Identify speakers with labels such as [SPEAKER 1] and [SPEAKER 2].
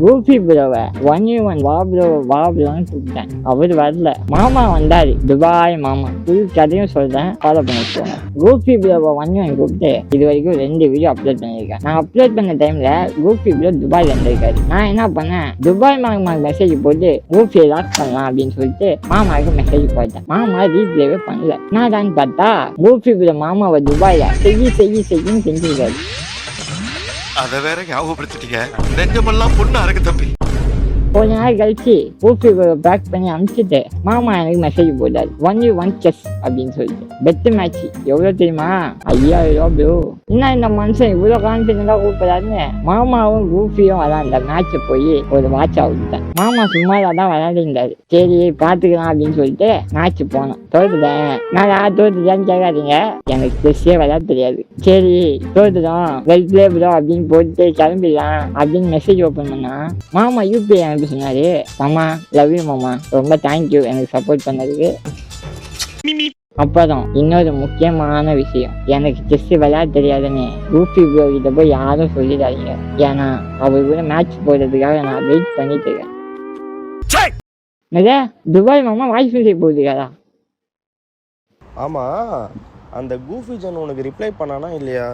[SPEAKER 1] கூஃபி ப்ரோவை 1v1 வா ப்ரோன்னு கூப்பிட்டேன். அவரு வரல. மாமா வந்தாரு, துபாய் மாமா. புது கதையும் சொல்றேன், ஃபாலோ பண்ணிக்கோங்க. கூஃபி ப்ரோவை 1v1 கூப்பிட்டு இது வரைக்கும் 2 வீடியோ அப்லோட் பண்ணியிருக்கேன். நான் அப்லோட் பண்ண டைம்ல கூஃபி ப்ரோ துபாய்ல இருந்திருக்காரு. நான் என்ன பண்ணேன், துபாய் மாமா மெசேஜ் போட்டு கூஃபியை லாக் பண்ணலாம் அப்படின்னு சொல்லிட்டு மாமாவுக்கு மெசேஜ் போட்டேன். மாமா ரீப்ளேவே பண்ணல. நான் பார்த்தா கூஃபி ப்ரோ மாமாவை துபாயில செய்யுன்னு செஞ்சிருக்காரு.
[SPEAKER 2] அத வேற ஞாபகப்படுத்திட்டீங்க. நெஞ்சமெல்லாம் பொண்ணு அறக்கு தம்பி.
[SPEAKER 1] கொஞ்ச நாள் கழிச்சு கூஃபி பேக் பண்ணி அனுப்பிச்சிட்டு மாமா எனக்கு மெசேஜ் போட்டாரு, 1v1 செஸ் அப்படின்னு சொல்லிட்டு. பெட் மேட்ச் எவ்வளவு தெரியுமா? 5000 ப்ரோ. இன்னும் இந்த மனுஷன் இவ்வளவு கான்ஃபிடென்டா கூப்பிடாருன்னு மாமாவும் கூஃபியும் விளாண்ட மேட்ச போய் ஒரு வாட்ச் ஆகுதுட்டேன். மாமா சும்மா தான் விளையாடிருந்தாரு. சரி பாத்துக்கலாம் அப்படின்னு சொல்லிட்டு மேட்ச் போனோம். தோத்துட்டேன். நான் தோத்துட்டேன்னு கேட்காதீங்க, எனக்கு செஸ்ஸே விளையாட தெரியாது. சரி தோத்துட்டோம், வெல் பிளே ப்ரோ அப்படின்னு போட்டு கிளம்பிடலாம் அப்படின்னு மெசேஜ் ஓப்பன் பண்ணா மாமா யூபிஐ சொன்னாரு, மாமா லவ் யூ மாமா, ரொம்ப தேங்க்யூ எனக்கு சப்போர்ட் பண்ணதுக்கு. அப்புறம் இன்னொரு முக்கியமான விஷயம், எனக்கு செஸ் விளையாட தெரியாதுன்னு கூஃபி ப்ரோ கிட்ட போய் யாரும் சொல்லிடாதீங்க. ஏன்னா அவரு கூட மேட்ச் போடுறதுக்காக நான் வெயிட் பண்ணிட்டு இருக்கேன். துபாய் மாமா வாய்ஸ் மெசேஜ் போகுதுக்காரா?
[SPEAKER 3] ஆமா, அந்த கூஃபி ஜன் உனக்கு ரிப்ளை பண்ணானா இல்லையா?